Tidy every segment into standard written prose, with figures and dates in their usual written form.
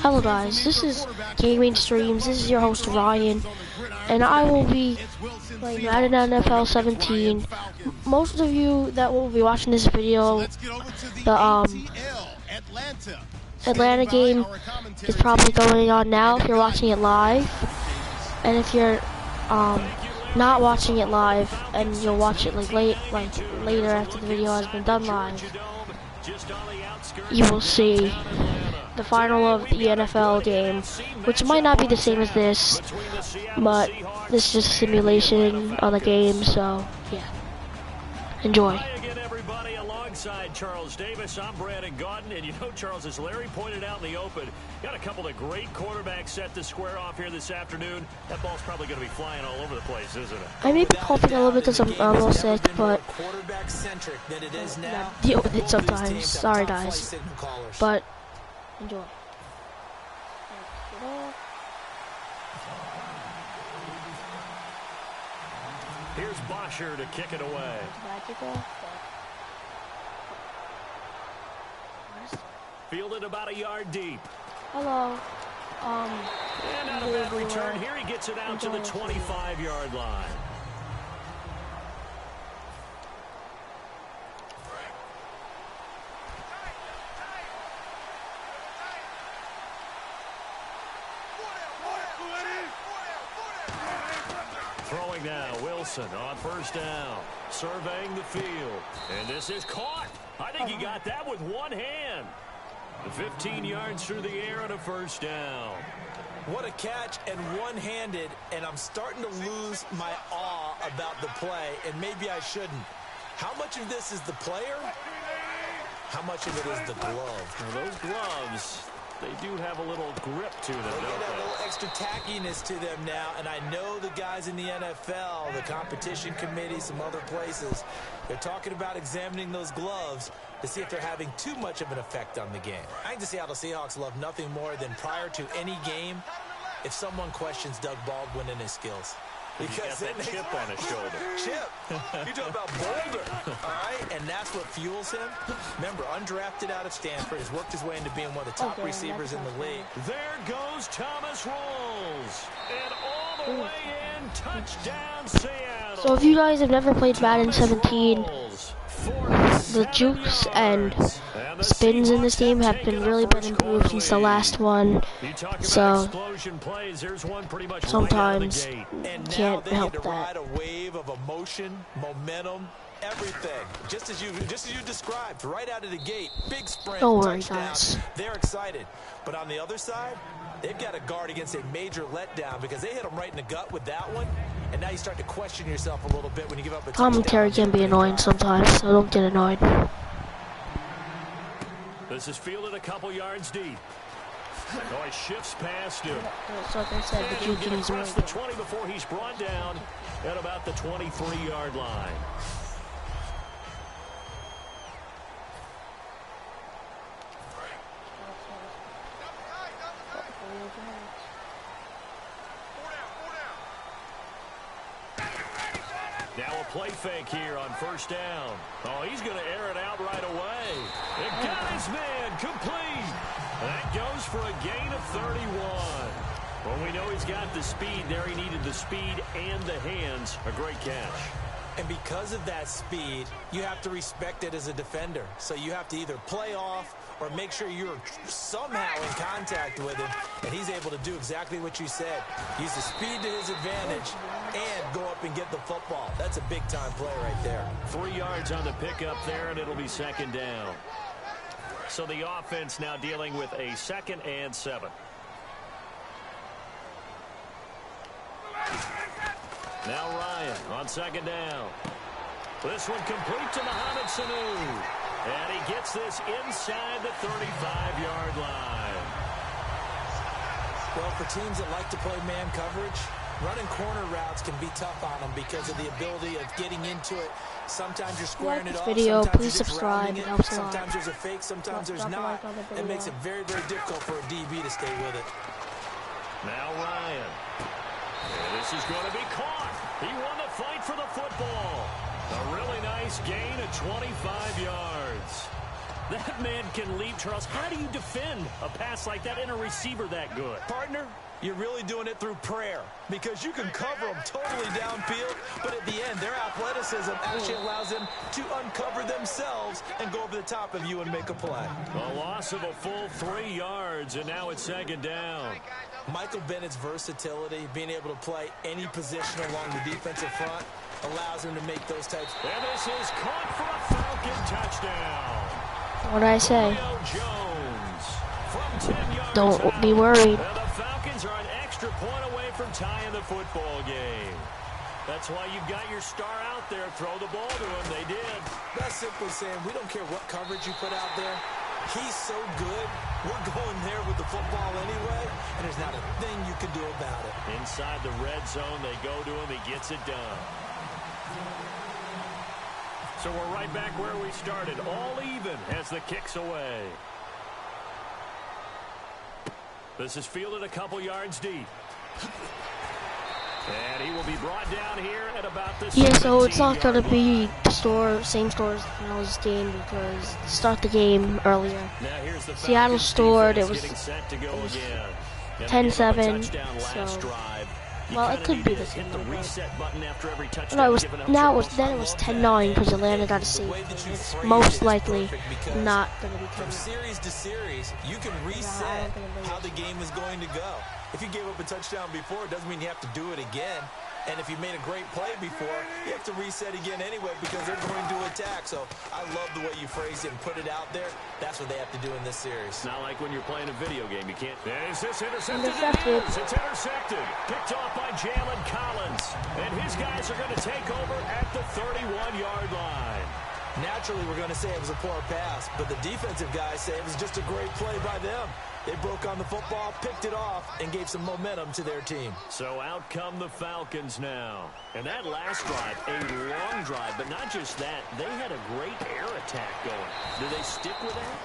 Hello guys, this is Gaming Streams. This is your host Ryan, and I will be playing Madden NFL 17. Most of you that will be watching this video, the Atlanta game is probably going on now if you're watching it live. And if you're not watching it live and you'll watch it later after the video has been done live, you will see the final of the NFL game, which might not be the same as this, but this is just a simulation on the game, so yeah. Enjoy. Alongside Charles Davis, I'm Brandon Gaudin, and you know, Charles, as Larry pointed out in the open, got a couple of great quarterbacks set to square off here this afternoon. That ball's probably going to be flying all over the place, isn't it? I may be coughing a little bit because I'm a little sick, but deal with it sometimes. Sorry guys, but enjoy. Here's Bosher to kick it away. Fielded about a yard deep. Hello. And out of that return, here he gets it out to the 25-yard line. Throwing now, Wilson on first down, surveying the field, and this is caught. I think he got that with one hand. 15 yards through the air and a first down. What a catch, and one-handed, and I'm starting to lose my awe about the play, and maybe I shouldn't. How much of this is the player? How much of it is the glove? Now, those gloves, they do have a little grip to them, They don't get a they? little extra tackiness to them now, and I know the guys in the NFL, the competition committee, some other places, they're talking about examining those gloves to see if they're having too much of an effect on the game. I think the Seattle Seahawks love nothing more than prior to any game if someone questions Doug Baldwin and his skills. Because that chip on his shoulder. Chip. You're talking about Boulder. All right? And that's what fuels him. Remember, undrafted out of Stanford, has worked his way into being one of the top receivers in the league. There goes Thomas Rolls. And all the way in, touchdown Seattle. So if you guys have never played Madden 17, the jukes and spins in this game have really been improved since the last one, so sometimes can't help that. A wave of emotion, momentum, everything, just as you described right out of the gate. Big sprint. Don't worry, touchdown. guys. They're excited, but on the other side, they've got to guard against a major letdown because they hit them right in the gut with that one. And now you start to question yourself a little bit when you give up a Commentary can be annoying sometimes, so don't get annoyed. This is fielded a couple yards deep. Oh, he shifts past him. So like I said, the juking is across the 20 before he's brought down at about the 23-yard line. Now a play fake here on first down. Oh, he's going to air it out right away. It got his man complete. That goes for a gain of 31. Well, we know he's got the speed there. He needed the speed and the hands. A great catch. And because of that speed, you have to respect it as a defender. So you have to either play off or make sure you're somehow in contact with him, and he's able to do exactly what you said. Use the speed to his advantage and go up and get the football. That's a big-time play right there. 3 yards on the pickup there, and it'll be second down. So the offense now dealing with a 2nd and 7. Now Ryan on second down. This one complete to Mohamed Sanu. And he gets this inside the 35-yard line. Well, for teams that like to play man coverage, running corner routes can be tough on them because of the ability of getting into it. Sometimes you're squaring it off. Video, sometimes please you're just subscribe. rounding It helps a lot. Sometimes there's a fake, sometimes there's not. It makes it very, very difficult for a DB to stay with it. Now Ryan. And this is going to be caught. He won the fight for the football. A really nice gain of 25 yards. That man can leap, Charles. How do you defend a pass like that and a receiver that good? Partner, you're really doing it through prayer because you can cover them totally downfield, but at the end, their athleticism actually allows them to uncover themselves and go over the top of you and make a play. A loss of a full 3 yards, and now it's second down. Michael Bennett's versatility, being able to play any position along the defensive front, allows him to make those types. And this is caught for a Falcon touchdown. What did I say? Jones from 10 yards Don't out. be worried. And the Falcons are an extra point away from tying the football game. That's why you've got your star out there. Throw the ball to him. They did. That's simply saying we don't care what coverage you put out there. He's so good. We're going there with the football anyway, and there's not a thing you can do about it. Inside the red zone, they go to him. He gets it done. So we're right back where we started. All even as the kick's away. This is fielded a couple yards deep. And he will be brought down here at about the 17. So it's not going to be the same score as the finals game because to start the game earlier. Now here's the Seattle scored. It was set to go again. 10-7. So, well, it could be the same. No, it was 10-9 because Atlanta got a safety. It's most likely not going to be 10-9. From series to series, you can reset how the game is going to go. If you gave up a touchdown before, it doesn't mean you have to do it again. And if you made a great play before, you have to reset again anyway because they're going to attack. So I love the way you phrased it and put it out there. That's what they have to do in this series. It's not like when you're playing a video game. You can't. Is this intercepted? Intercepted. It's intercepted. Picked off by Jalen Collins. And his guys are going to take over at the 31-yard line. Naturally, we're going to say it was a poor pass, but the defensive guys say it was just a great play by them. They broke on the football, picked it off, and gave some momentum to their team. So out come the Falcons now. And that last drive, a long drive, but not just that. They had a great air attack going. Do they stick with that?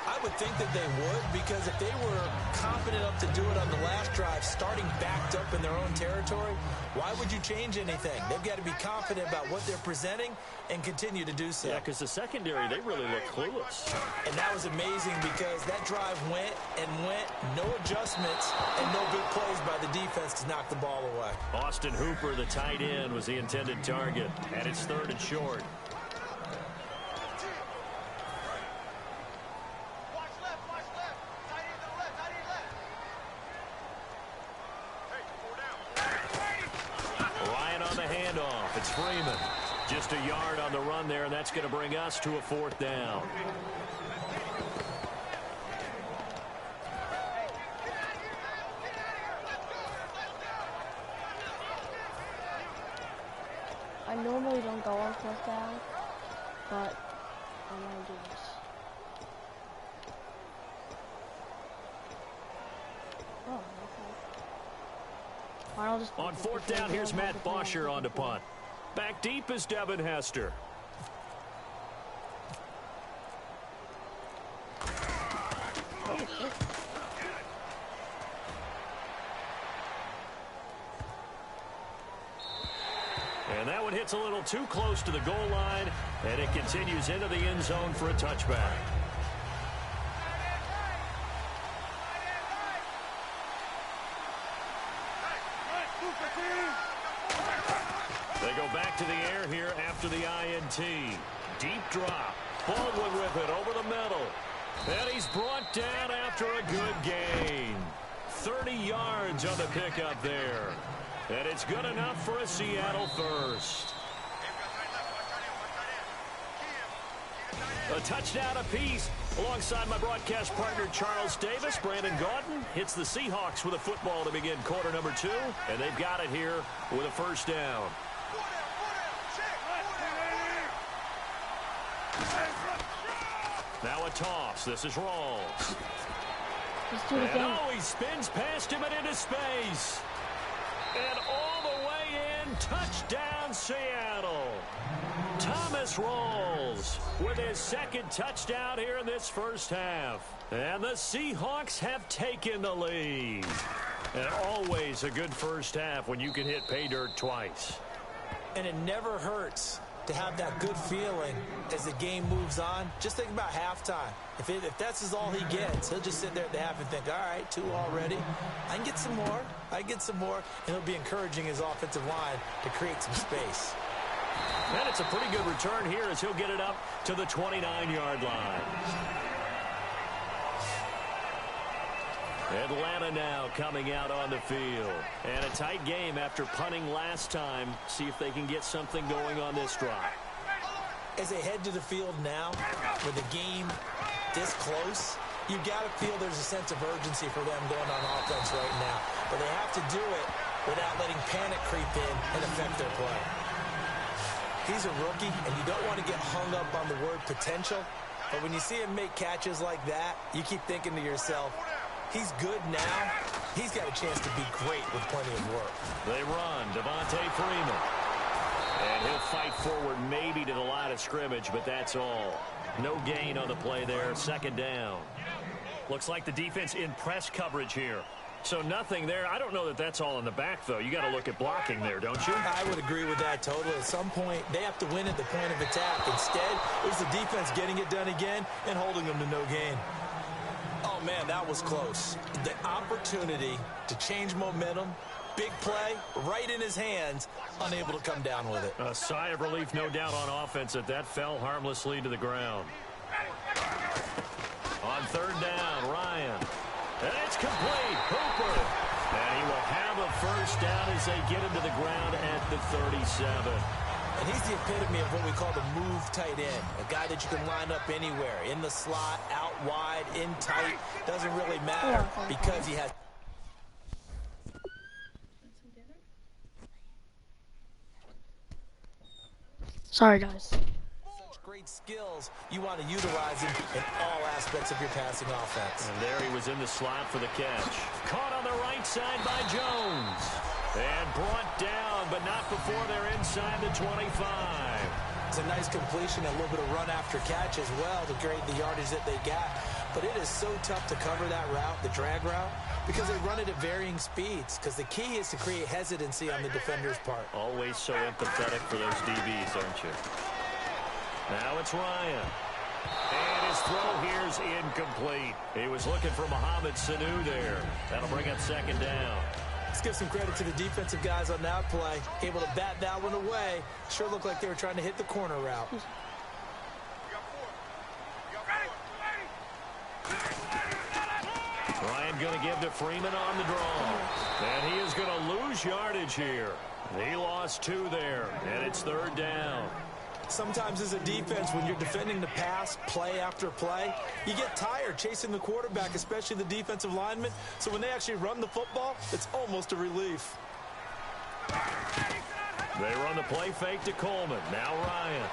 I would think that they would, because if they were confident enough to do it on the last drive, starting backed up in their own territory, why would you change anything? They've got to be confident about what they're presenting and continue to do so. Yeah, because the secondary, they really look clueless. And that was amazing because that drive went and went, no adjustments, and no big plays by the defense to knock the ball away. Austin Hooper, the tight end, was the intended target, and it's 3rd and short. It's Freeman. Just a yard on the run there, and that's going to bring us to a 4th down. I normally don't go on 4th down, but I'm going to do this. Oh, okay. On 4th down, here's Matt Bosher on to punt. Back deep is Devin Hester. And that one hits a little too close to the goal line, and it continues into the end zone for a touchback. They go back to the air here after the INT. Deep drop. Baldwin with it over the middle. And he's brought down after a good gain. 30 yards on the pickup there. And it's good enough for a Seattle first. A touchdown apiece alongside my broadcast partner Charles Davis. Brandon Gaudin hits the Seahawks with a football to begin quarter number 2. And they've got it here with a 1st down. Now a toss. This is Rawls. Let's do it again. Oh, he spins past him and into space. And all the way in. Touchdown, Seattle. Thomas Rawls with his 2nd touchdown here in this first half. And the Seahawks have taken the lead. And always a good first half when you can hit pay dirt twice. And it never hurts to have that good feeling as the game moves on. Just think about halftime. If that's all he gets, he'll just sit there at the half and think, all right, 2 already. I can get some more. I can get some more. And he'll be encouraging his offensive line to create some space. And it's a pretty good return here as he'll get it up to the 29-yard line. Atlanta now coming out on the field. And a tight game after punting last time. See if they can get something going on this drive. As they head to the field now, with the game this close, you got to feel there's a sense of urgency for them going on offense right now. But they have to do it without letting panic creep in and affect their play. He's a rookie, and you don't want to get hung up on the word potential. But when you see him make catches like that, you keep thinking to yourself, he's good now. He's got a chance to be great with plenty of work. They run. Devontae Freeman. And he'll fight forward maybe to the line of scrimmage, but that's all. No gain on the play there. Second down. Looks like the defense in press coverage here. So nothing there. I don't know that that's all in the back, though. You got to look at blocking there, don't you? I would agree with that totally. At some point, they have to win at the point of attack. Instead, it was the defense getting it done again and holding them to no gain. Oh, man, that was close. The opportunity to change momentum, big play, right in his hands, unable to come down with it. A sigh of relief, no doubt, on offense that fell harmlessly to the ground. On third down, Ryan. And it's complete. Hooper. And he will have a first down as they get him to the ground at the 37. And he's the epitome of what we call the move tight end. A guy that you can line up anywhere. In the slot, out wide, in tight. Doesn't really matter because he has... Sorry, guys. Such great skills. You want to utilize him in all aspects of your passing offense. And there he was in the slot for the catch. Caught on the right side by Jones. And brought down, but not before they're inside the 25. It's a nice completion, a little bit of run after catch as well to create the yardage that they got. But it is so tough to cover that route, the drag route, because they run it at varying speeds. Because the key is to create hesitancy on the defender's part. Always so empathetic for those DBs, aren't you? Now it's Ryan. And his throw here's incomplete. He was looking for Mohamed Sanu there. That'll bring up second down. Let's give some credit to the defensive guys on that play. Able to bat that one away. Sure looked like they were trying to hit the corner route. Ryan going to give to Freeman on the draw. And he is going to lose yardage here. He lost 2 there, and it's third down. Sometimes as a defense, when you're defending the pass, play after play, you get tired chasing the quarterback, especially the defensive lineman. So when they actually run the football, it's almost a relief. They run the play fake to Coleman. Now Ryan.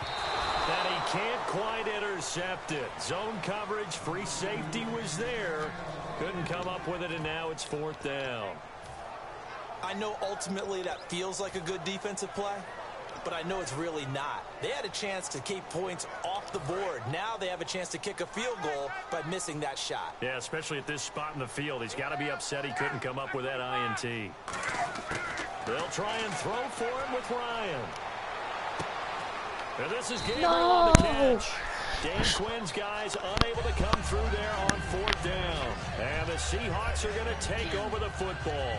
And he can't quite intercept it. Zone coverage, free safety was there. Couldn't come up with it, and now it's fourth down. I know ultimately that feels like a good defensive play, but I know it's really not. They had a chance to keep points off the board. Now they have a chance to kick a field goal by missing that shot. Yeah, especially at this spot in the field. He's got to be upset he couldn't come up with that INT. They'll try and throw for him with Ryan. And this is Gabriel on the catch. Dan Quinn's guys unable to come through there on fourth down. And the Seahawks are going to take over the football.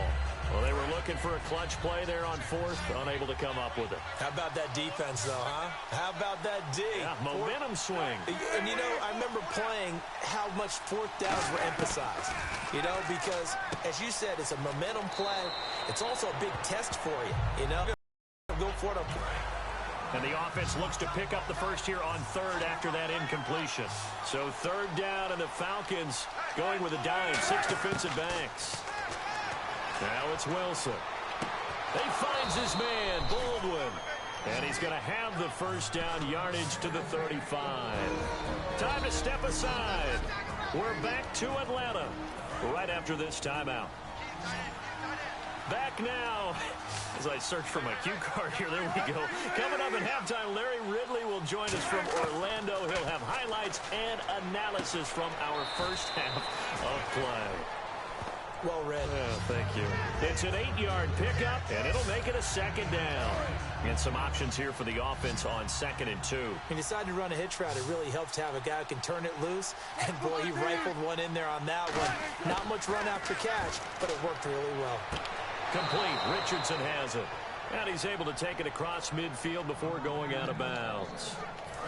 Well, they were looking for a clutch play there on fourth, unable to come up with it. How about that defense, though, huh? How about that D? Yeah, momentum swing. And, you know, I remember playing how much fourth downs were emphasized, you know, because, as you said, it's a momentum play. It's also a big test for you, you know. Go for it. And the offense looks to pick up the first here on third after that incompletion. So third down, and the Falcons going with a dime, 6 defensive backs. Now it's Wilson. He finds his man, Baldwin. And he's going to have the first down, yardage to the 35. Time to step aside. We're back to Atlanta right after this timeout. Back now, as I search for my cue card here, there we go. Coming up at halftime, Larry Ridley will join us from Orlando. He'll have highlights and analysis from our first half of play. Well read. Oh, thank you. It's an 8-yard pickup, and it'll make it a second down. And some options here for the offense on 2nd and 2. He decided to run a hitch route. It really helps to have a guy who can turn it loose. And, boy, he rifled one in there on that one. Not much run after catch, but it worked really well. Complete. Richardson has it. And he's able to take it across midfield before going out of bounds.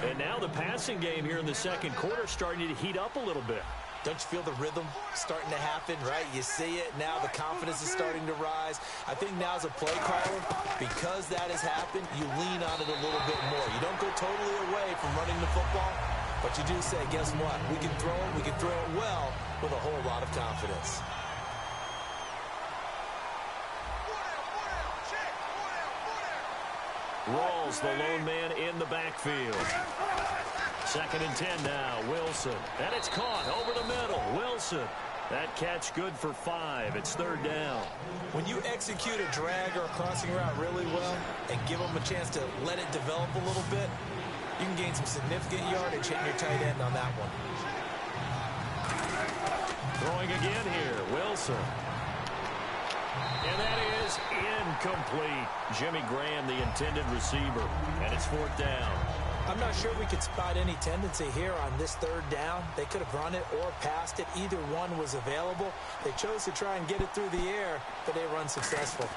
And now the passing game here in the second quarter starting to heat up a little bit. Don't you feel the rhythm starting to happen, right? You see it. Now the confidence is starting to rise. I think now's a play caller. Because that has happened, you lean on it a little bit more. You don't go totally away from running the football, but you do say, guess what? We can throw it. We can throw it well with a whole lot of confidence. Rawls, the lone man in the backfield. 2nd and 10 now. Wilson. And it's caught over the middle. Wilson. That catch good for 5. It's 3rd down. When you execute a drag or a crossing route really well and give them a chance to let it develop a little bit, you can gain some significant yardage hitting your tight end on that one. Throwing again here. Wilson. And that is incomplete. Jimmy Graham, the intended receiver. And it's 4th down. I'm not sure we could spot any tendency here on this 3rd down. They could have run it or passed it. Either one was available. They chose to try and get it through the air, but they were unsuccessful.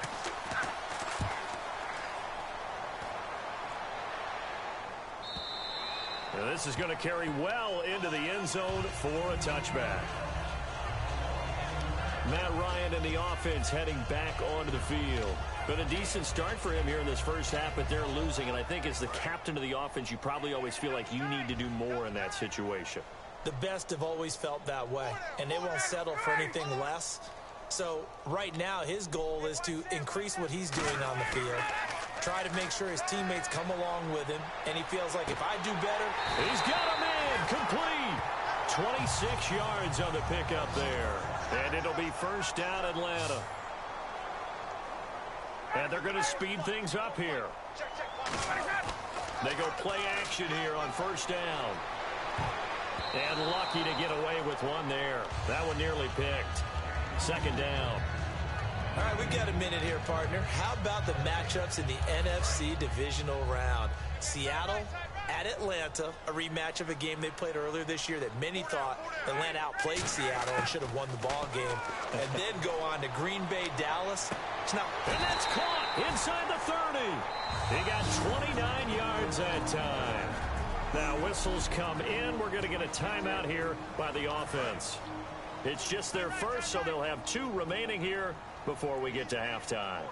Now this is going to carry well into the end zone for a touchback. Matt Ryan and the offense heading back onto the field. Been a decent start for him here in this first half, but they're losing. And I think as the captain of the offense, you probably always feel like you need to do more in that situation. The best have always felt that way, and they won't settle for anything less. So right now his goal is to increase what he's doing on the field, try to make sure his teammates come along with him, and he feels like if I do better. He's got a man complete. 26 yards on the pickup there. And it'll be 1st down Atlanta. And they're going to speed things up here. They go play action here on 1st down. And lucky to get away with one there. That one nearly picked. 2nd down. All right, we've got a minute here, partner. How about the matchups in the NFC Divisional round? Seattle at Atlanta, a rematch of a game they played earlier this year that many thought Atlanta outplayed Seattle and should have won the ball game. And then go on to Green Bay, Dallas. And that's caught inside the 30. He got 29 yards that time. Now whistles come in. We're going to get a timeout here by the offense. It's just their first, so they'll have 2 remaining here before we get to halftime.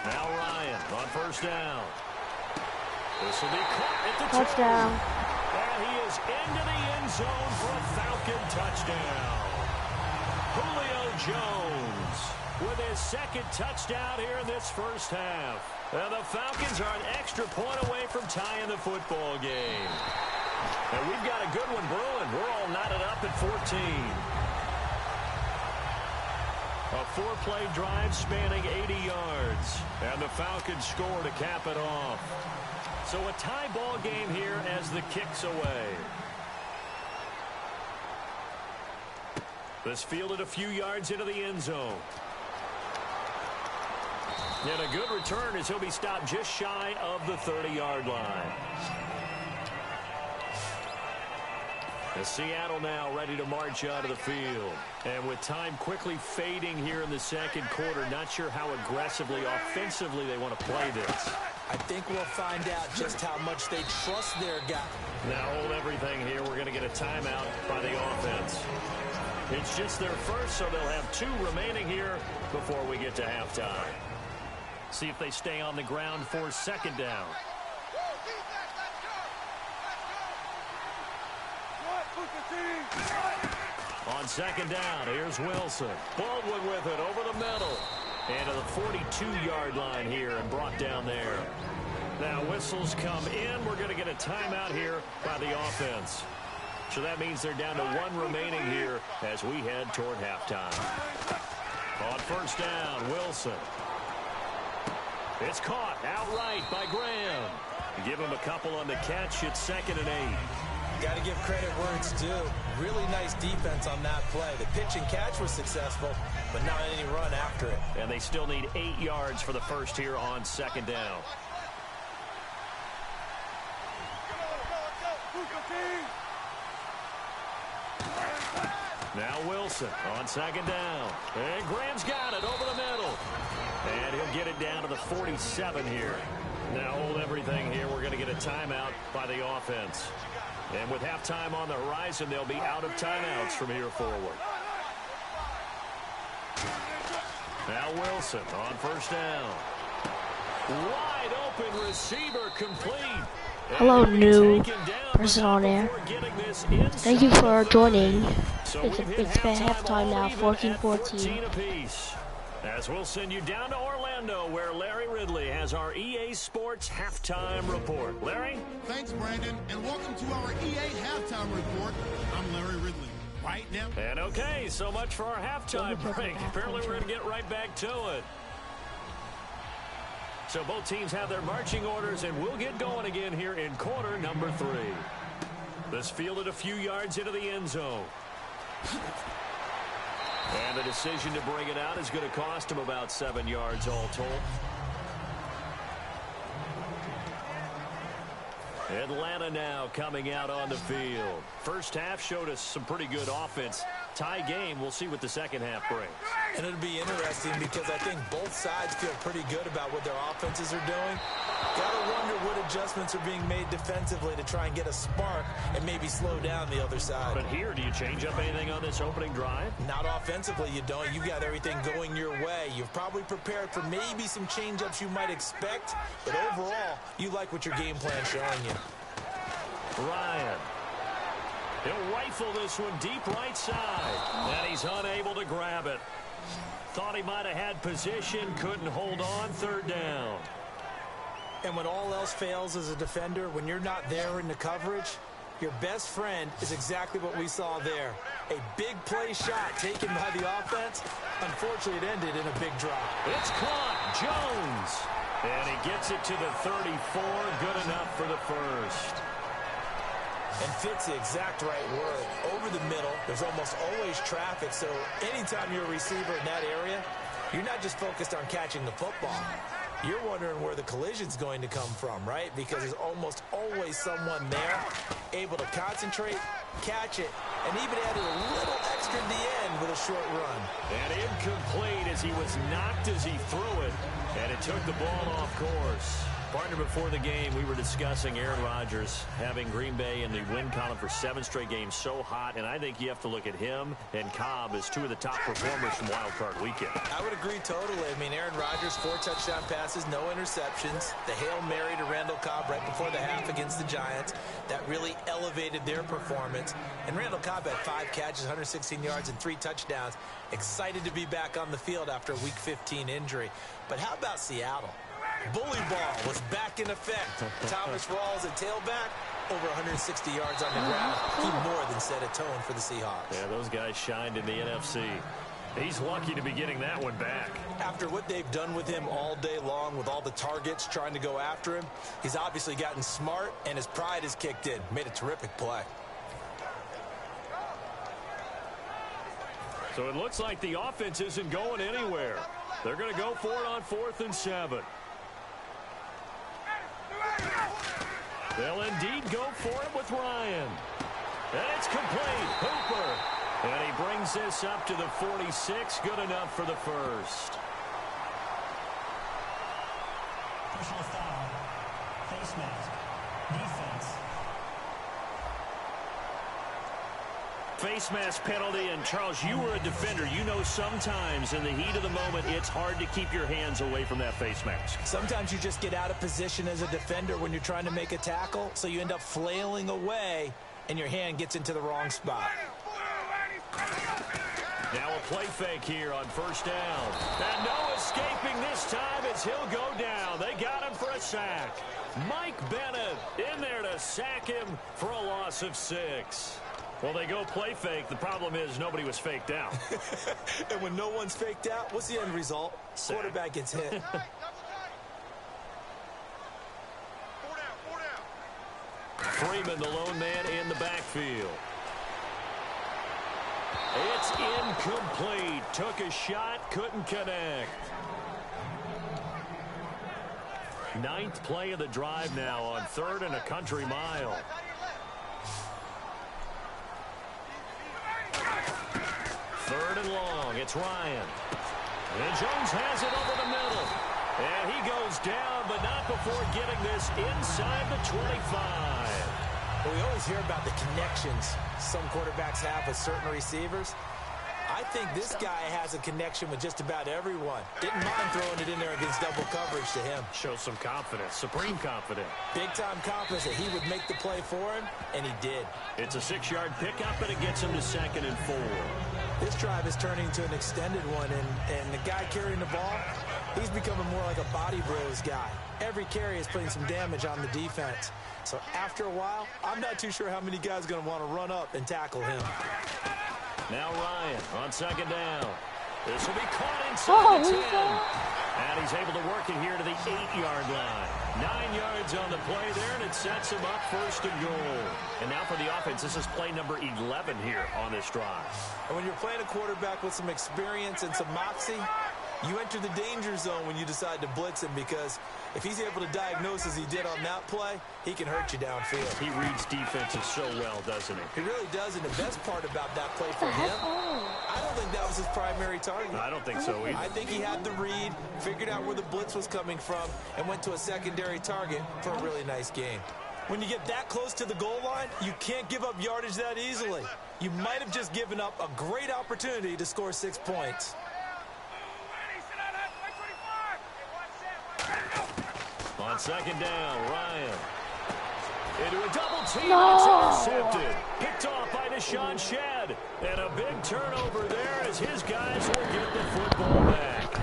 Now Ryan on 1st down. This will be caught at the touchdown. And he is into the end zone for a Falcon touchdown. Julio Jones with his 2nd touchdown here in this first half. And the Falcons are an extra point away from tying the football game. And we've got a good one brewing. We're all knotted up at 14. A 4-play drive spanning 80 yards. And the Falcons score to cap it off. So a tie ball game here as the kick's away. This fielded a few yards into the end zone. And a good return as he'll be stopped just shy of the 30-yard line. As Seattle now ready to march out of the field. And with time quickly fading here in the second quarter, not sure how aggressively, offensively they want to play this. I think we'll find out just how much they trust their guy. Now hold everything here. We're going to get a timeout by the offense. It's just their first, so they'll have 2 remaining here before we get to halftime. See if they stay on the ground for 2nd down. On 2nd down, here's Wilson. Baldwin with it over the middle. And to the 42-yard line here and brought down there. Now whistles come in. We're going to get a timeout here by the offense. So that means they're down to 1 remaining here as we head toward halftime. On 1st down, Wilson. It's caught outright by Graham. Give him a couple on the catch. It's 2nd and 8. Got to give credit where it's due. Really nice defense on that play. The pitch and catch was successful, but not any run after it. And they still need 8 yards for the first here on second down. Now Wilson on second down. And Graham's got it over the middle. And he'll get it down to the 47 here. Now hold everything here. We're going to get a timeout by the offense. And with halftime on the horizon, they'll be out of timeouts from here forward. Now Wilson on first down. Wide open receiver complete. Hello, new person on air. Thank you for joining. It's halftime now, 14-14. As we'll send you down to Orlando, where Larry Ridley has our EA Sports Halftime Report. Larry? Thanks, Brandon, and welcome to our EA Halftime Report. I'm Larry Ridley. Right now. And okay, so much for our halftime break. Apparently we're going to get right back to it. So both teams have their marching orders, and we'll get going again here in quarter number 3. This fielded a few yards into the end zone. And the decision to bring it out is going to cost him about 7 yards all told. Atlanta now coming out on the field. First half showed us some pretty good offense. Tie game. We'll see what the second half brings. And it'll be interesting because I think both sides feel pretty good about what their offenses are doing. Gotta wonder what adjustments are being made defensively to try and get a spark and maybe slow down the other side. But here, do you change up anything on this opening drive? Not offensively, you don't. You've got everything going your way. You've probably prepared for maybe some change-ups you might expect, but overall, you like what your game plan's showing you. Ryan. He'll rifle this one deep right side. And he's unable to grab it. Thought he might have had position, couldn't hold on, third down. And when all else fails as a defender, when you're not there in the coverage, your best friend is exactly what we saw there. A big play shot taken by the offense. Unfortunately, it ended in a big drop. It's caught. Jones. And he gets it to the 34. Good enough for the first. And fits the exact right word. Over the middle, there's almost always traffic, so anytime you're a receiver in that area, you're not just focused on catching the football. You're wondering where the collision's going to come from, right? Because there's almost always someone there able to concentrate, catch it, and even added a little extra at the end with a short run. And incomplete as he was knocked as he threw it, and it took the ball off course. Partner, before the game, we were discussing Aaron Rodgers having Green Bay in the win column for 7 straight games so hot, and I think you have to look at him and Cobb as 2 of the top performers from Wild Card Weekend. I would agree totally. I mean, Aaron Rodgers, 4 touchdown passes, no interceptions. The Hail Mary to Randall Cobb right before the half against the Giants. That really elevated their performance. And Randall Cobb had 5 catches, 116 yards, and 3 touchdowns. Excited to be back on the field after a Week 15 injury. But how about Seattle? Bully ball was back in effect. Thomas Rawls at tailback, over 160 yards on the ground. He more than set a tone for the Seahawks. Yeah, those guys shined in the NFC. He's lucky to be getting that one back. After what they've done with him all day long with all the targets trying to go after him, he's obviously gotten smart and his pride has kicked in. Made a terrific play. So it looks like the offense isn't going anywhere. They're going to go for it on 4th and 7. They'll indeed go for it with Ryan. And it's complete. Hooper. And he brings this up to the 46. Good enough for the first. Personal foul. Face mask. Defense. Face mask penalty, and Charles, you were a defender. You know sometimes in the heat of the moment, it's hard to keep your hands away from that face mask. Sometimes you just get out of position as a defender when you're trying to make a tackle, so you end up flailing away, and your hand gets into the wrong spot. Now a play fake here on first down. And no escaping this time as he'll go down. They got him for a sack. Mike Bennett in there to sack him for a loss of 6. Well, they go play fake. The problem is nobody was faked out. And when no one's faked out, what's the end result? Sack. Quarterback gets hit. Freeman, the lone man in the backfield. It's incomplete. Took a shot, couldn't connect. Ninth play of the drive now on 3rd and a country mile. Third and long. It's Ryan. And Jones has it over the middle. And he goes down, but not before getting this inside the 25. Well, we always hear about the connections some quarterbacks have with certain receivers. I think this guy has a connection with just about everyone. Didn't mind throwing it in there against double coverage to him. Shows some confidence, supreme confidence. Big-time confidence that he would make the play for him, and he did. It's a 6-yard pickup, and it gets him to 2nd and 4. This drive is turning into an extended one, and the guy carrying the ball, he's becoming more like a body blows guy. Every carry is putting some damage on the defense. So after a while, I'm not too sure how many guys are going to want to run up and tackle him. Now Ryan on 2nd down. This will be caught inside the 10. And he's able to work it here to the 8-yard line. 9 yards on the play there, and it sets him up 1st and goal. And now for the offense, this is play number 11 here on this drive. And when you're playing a quarterback with some experience and some moxie, you enter the danger zone when you decide to blitz him, because if he's able to diagnose as he did on that play, he can hurt you downfield. He reads defenses so well, doesn't he? He really does, and the best part about that play for him, I don't think that was his primary target. I don't think so either. I think he had the read, figured out where the blitz was coming from, and went to a secondary target for a really nice game. When you get that close to the goal line, you can't give up yardage that easily. You might have just given up a great opportunity to score 6 points. On 2nd down, Ryan. Into a double team, and it's intercepted. Picked off by Deshaun Shedd. And a big turnover there as his guys will get the football back.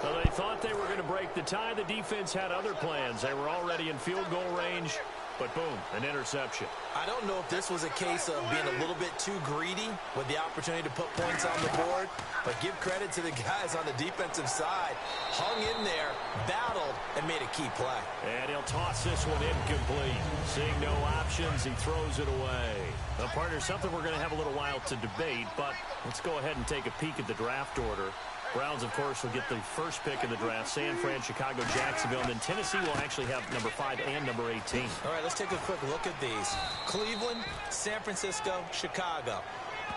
Well, they thought they were going to break the tie. The defense had other plans. They were already in field goal range. But boom, an interception. I don't know if this was a case of being a little bit too greedy with the opportunity to put points on the board, but give credit to the guys on the defensive side. Hung in there, battled, and made a key play. And he'll toss this one incomplete. Seeing no options, he throws it away. Now, partner, something we're going to have a little while to debate, but let's go ahead and take a peek at the draft order. Browns, of course, will get the first pick in the draft. San Fran, Chicago, Jacksonville. And then Tennessee will actually have number 5 and number 18. All right, let's take a quick look at these. Cleveland, San Francisco, Chicago.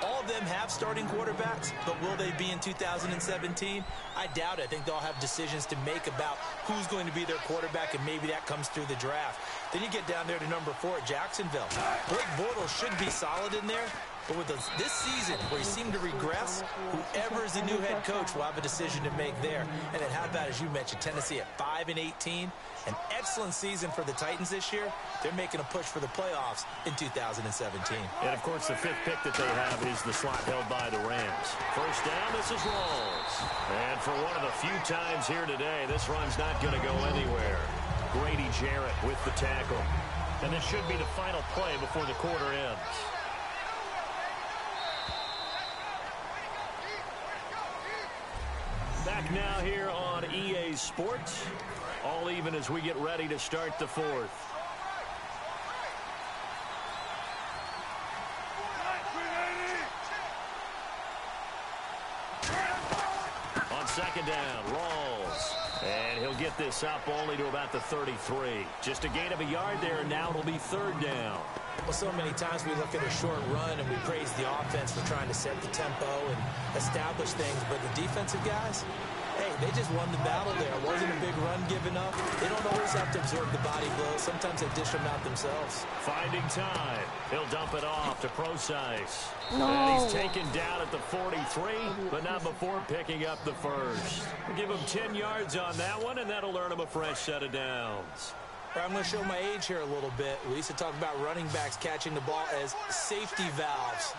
All of them have starting quarterbacks, but will they be in 2017? I doubt it. I think they'll have decisions to make about who's going to be their quarterback, and maybe that comes through the draft. Then you get down there to number 4 at Jacksonville. Blake Bortles should be solid in there. But with this season, where he seemed to regress, whoever is the new head coach will have a decision to make there. And then how about, as you mentioned, Tennessee at 5-18? An excellent season for the Titans this year. They're making a push for the playoffs in 2017. And, of course, the 5th pick that they have is the slot held by the Rams. First down, this is Rawls. And for one of the few times here today, this run's not going to go anywhere. Grady Jarrett with the tackle. And this should be the final play before the quarter ends. Back now here on EA Sports. All even as we get ready to start the 4th. On 2nd down, Rawls. And he'll get this up only to about the 33. Just a gain of a yard there, and now it'll be 3rd down. Well, so many times we look at a short run and we praise the offense for trying to set the tempo and establish things. But the defensive guys, hey, they just won the battle there. It wasn't a big run given up. They don't always have to absorb the body blows. Sometimes they dish them out themselves. Finding time. He'll dump it off to Procise. No. And he's taken down at the 43, but not before picking up the first. We'll give him 10 yards on that one, and that'll earn him a fresh set of downs. I'm going to show my age here a little bit. We used to talk about running backs catching the ball as safety valves.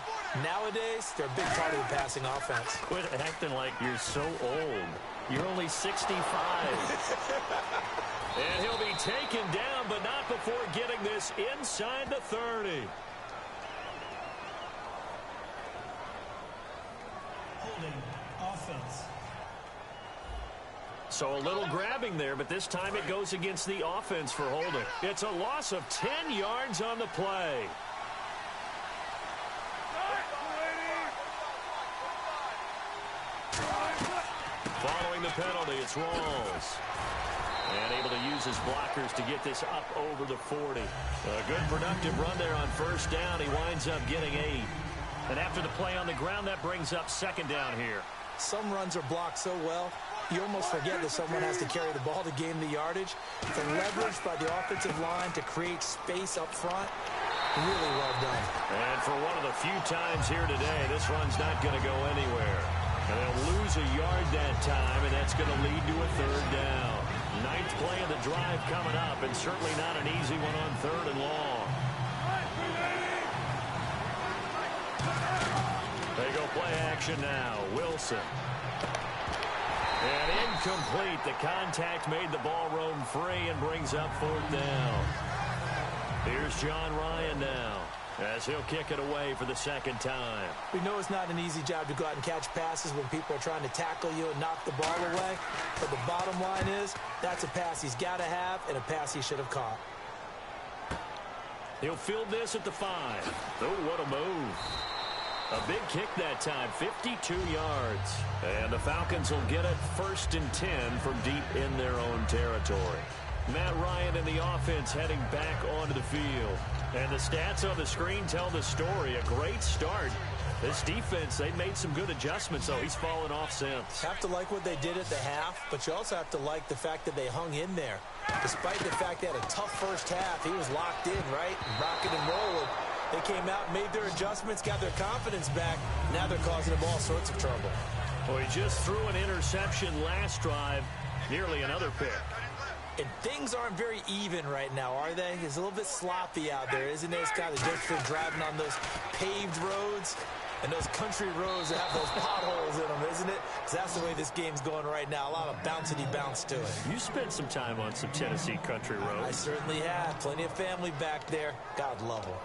Nowadays, they're a big part of the passing offense. Quit acting like you're so old. You're only 65. And he'll be taken down, but not before getting this inside the 30. Holding offense. So a little grabbing there, but this time it goes against the offense for holding. It's a loss of 10 yards on the play. Following the penalty, it's Rawls. And able to use his blockers to get this up over the 40. A good productive run there on first down. He winds up getting 8. And after the play on the ground, that brings up second down here. Some runs are blocked so well, you almost forget that someone has to carry the ball to gain the yardage. The leverage by the offensive line to create space up front, really well done. And for one of the few times here today, this run's not going to go anywhere. And they'll lose a yard that time, and that's going to lead to a third down. 9th play of the drive coming up, and certainly not an easy one on 3rd and long. They go play action now. Wilson. And incomplete. The contact made the ball roam free and brings up 4th down. Here's John Ryan now, as he'll kick it away for the second time. We know it's not an easy job to go out and catch passes when people are trying to tackle you and knock the ball away. But the bottom line is, that's a pass he's got to have and a pass he should have caught. He'll field this at the 5. Oh, what a move. A big kick that time, 52 yards. And the Falcons will get it 1st and 10 from deep in their own territory. Matt Ryan and the offense heading back onto the field. And the stats on the screen tell the story. A great start. This defense, they made some good adjustments, though. He's fallen off since. Have to like what they did at the half, but you also have to like the fact that they hung in there. Despite the fact they had a tough first half, he was locked in, right? Rocking and rolling. They came out, made their adjustments, got their confidence back. Now they're causing them all sorts of trouble. Well, he just threw an interception last drive, nearly another pick. And things aren't very even right now, are they? It's a little bit sloppy out there, isn't it? It's kind of different from driving on those paved roads and those country roads that have those potholes in them, isn't it? Because that's the way this game's going right now. A lot of bouncy bounce to it. You spent some time on some Tennessee country roads. I certainly have. Plenty of family back there. God love them.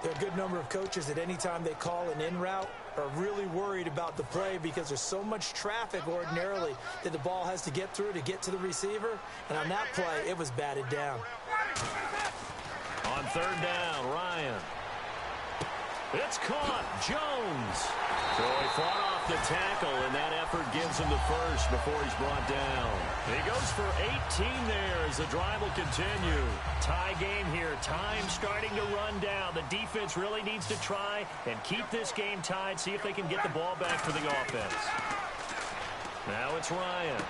There are a good number of coaches that any time they call an in route are really worried about the play because there's so much traffic ordinarily that the ball has to get through to get to the receiver. And on that play, it was batted down. On 3rd down, Ryan. It's caught. Jones. So he fought off the tackle, and that effort gives him the first before he's brought down. He goes for 18 there as the drive will continue. Tie game here. Time starting to run down. The defense really needs to try and keep this game tied, see if they can get the ball back for the offense. Now it's Ryan.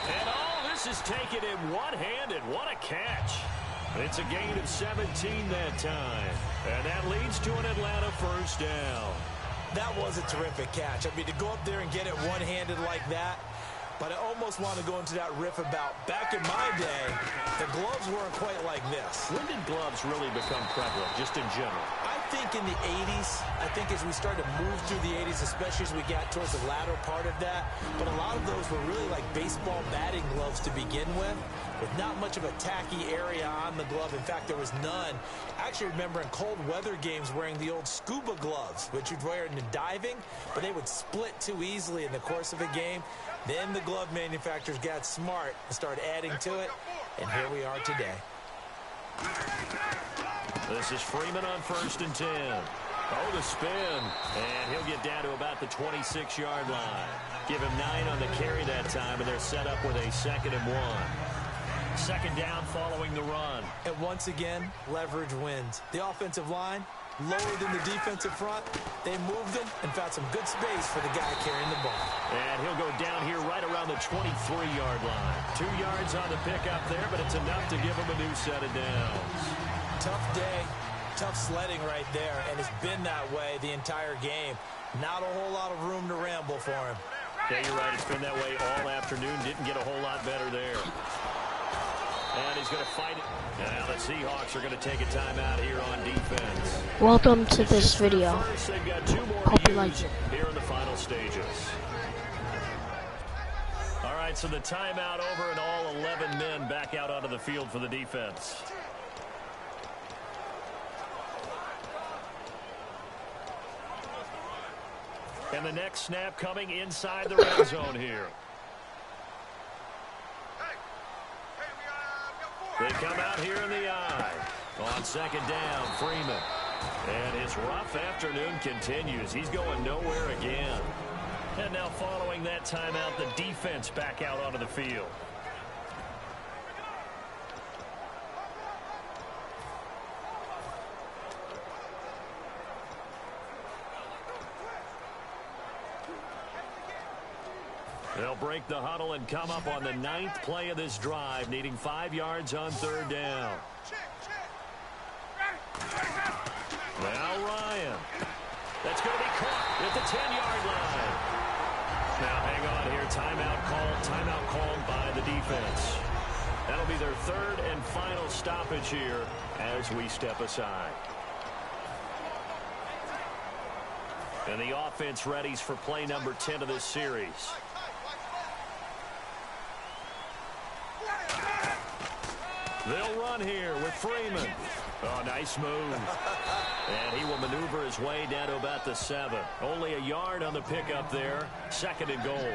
And this is taken in one-handed. What a catch. It's a gain of 17 that time. And that leads to an Atlanta first down. That was a terrific catch. I mean, to go up there and get it one-handed like that, but I almost want to go into that riff about back in my day, the gloves weren't quite like this. When did gloves really become prevalent, just in general? I think in the 80s. I think as we started to move through the 80s, especially as we got towards the latter part of that. But a lot of those were really like baseball batting gloves to begin with not much of a tacky area on the glove. In fact, there was none. I actually remember in cold weather games wearing the old scuba gloves, which you'd wear in diving, but they would split too easily in the course of a game. Then the glove manufacturers got smart and started adding to it, and here we are today. This is Freeman on 1st and 10. Oh, the spin. And he'll get down to about the 26-yard line. Give him 9 on the carry that time, and they're set up with a 2nd and 1. 2nd down following the run. And once again, leverage wins. The offensive line, lower than the defensive front. They moved them and found some good space for the guy carrying the ball. And he'll go down here right around the 23-yard line. 2 yards on the pickup there, but it's enough to give him a new set of downs. Tough day, tough sledding right there, and it's been that way the entire game. Not a whole lot of room to ramble for him. Yeah, you're right. It's been that way all afternoon. Didn't get a whole lot better there. And he's going to fight it. Now the Seahawks are going to take a timeout here on defense. Welcome to this video. They've got 2 more Hope you like it. here in the final stages. All right, so the timeout over and all 11 men back out onto the field for the defense. And the next snap coming inside the red zone here. They come out here in the eye. On second down, Freeman. And his rough afternoon continues. He's going nowhere again. And now following that timeout, the defense back out onto the field. They'll break the huddle and come up on the 9th play of this drive, needing 5 yards on third down. Now Ryan. That's going to be caught at the 10-yard line. Now hang on here. Timeout called by the defense. That'll be their 3rd and final stoppage here as we step aside. And the offense readies for play number 10 of this series. They'll run here with Freeman. Oh, nice move. And he will maneuver his way down to about the 7. Only a yard on the pickup there. 2nd and goal.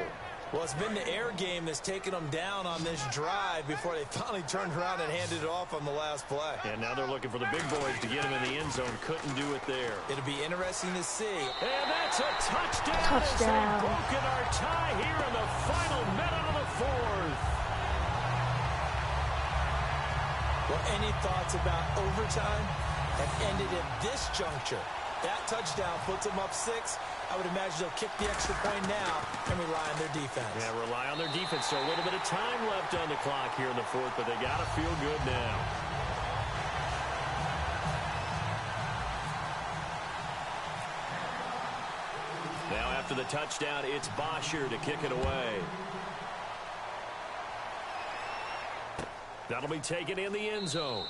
Well, it's been the air game that's taken them down on this drive before they finally turned around and handed it off on the last play. And now they're looking for the big boys to get him in the end zone. Couldn't do it there. It'll be interesting to see. And that's a touchdown. They've broken our tie here in the final minute of the 4th. Well, any thoughts about overtime have ended at this juncture? That touchdown puts them up 6. I would imagine they'll kick the extra point now and rely on their defense. Yeah, rely on their defense. So a little bit of time left on the clock here in the 4th, but they got to feel good now. Now after the touchdown, it's Bosher to kick it away. That'll be taken in the end zone.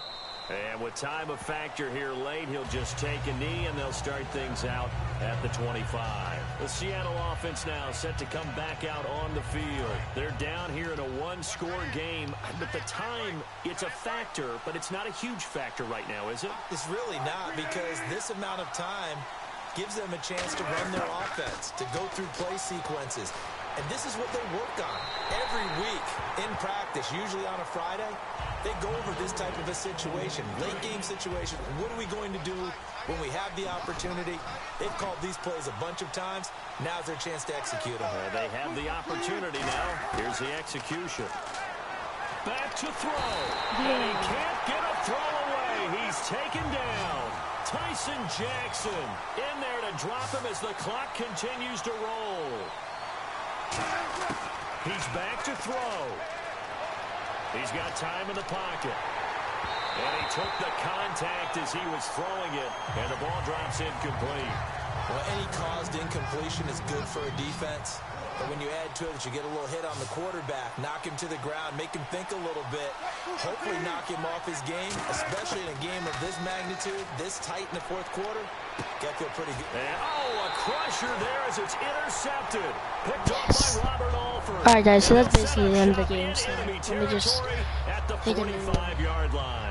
And with time a factor here late, he'll just take a knee, and they'll start things out at the 25. The Seattle offense now set to come back out on the field. They're down here in a 1-score game. But the time, it's a factor, but it's not a huge factor right now, is it? It's really not, because this amount of time gives them a chance to run their offense, to go through play sequences. And this is what they work on every week in practice, usually on a Friday. They go over this type of a situation, late game situation. What are we going to do when we have the opportunity? They've called these plays a bunch of times. Now's their chance to execute them. They have the opportunity now. Here's the execution. Back to throw. And he can't get a throw away. He's taken down. Tyson Jackson in there to drop him as the clock continues to roll. He's back to throw. He's got time in the pocket. And he took the contact as he was throwing it, and the ball drops incomplete. Well, any caused incompletion is good for a defense. But when you add to it that you get a little hit on the quarterback, knock him to the ground, make him think a little bit, hopefully knock him off his game, especially in a game of this magnitude, this tight in the 4th quarter, got to feel pretty good. And, a crusher there as it's intercepted. Picked up by Robert Alford. All right, guys, so that's basically the end of the game. So let me just at the take a 45-yard line.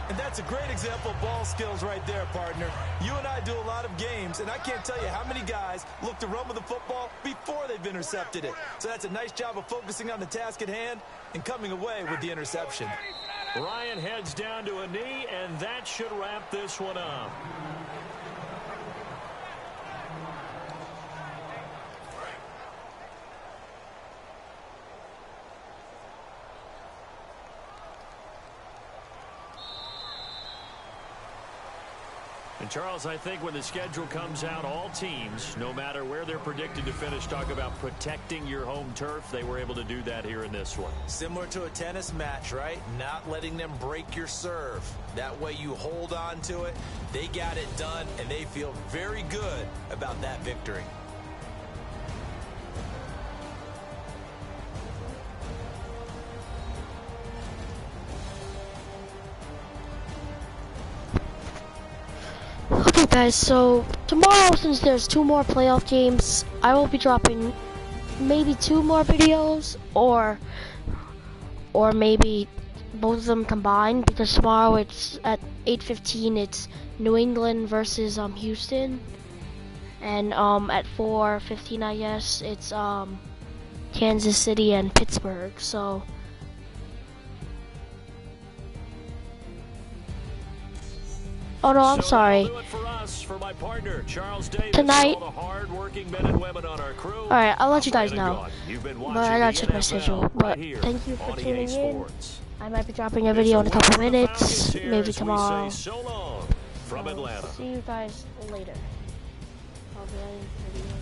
And that's a great example of ball skills right there, partner. You and I do a lot of games, and I can't tell you how many guys look to run with the football before they've intercepted it. So that's a nice job of focusing on the task at hand and coming away with the interception. Ryan heads down to a knee, and that should wrap this one up. And Charles, I think when the schedule comes out, all teams, no matter where they're predicted to finish, talk about protecting your home turf. They were able to do that here in this one. Similar to a tennis match, right? Not letting them break your serve. That way you hold on to it. They got it done, and they feel very good about that victory. Okay, guys, so tomorrow, since there's 2 more playoff games, I will be dropping maybe 2 more videos, or maybe both of them combined, because tomorrow it's at 8:15. It's New England versus Houston, and at 4:15, I guess, it's Kansas City and Pittsburgh. So Oh no, I'm sorry. Tonight. Alright, I'll let you guys know. But I gotta check my schedule. But thank you for tuning in. I might be dropping a video in a couple minutes, maybe tomorrow. See you guys later. I'll be editing the video.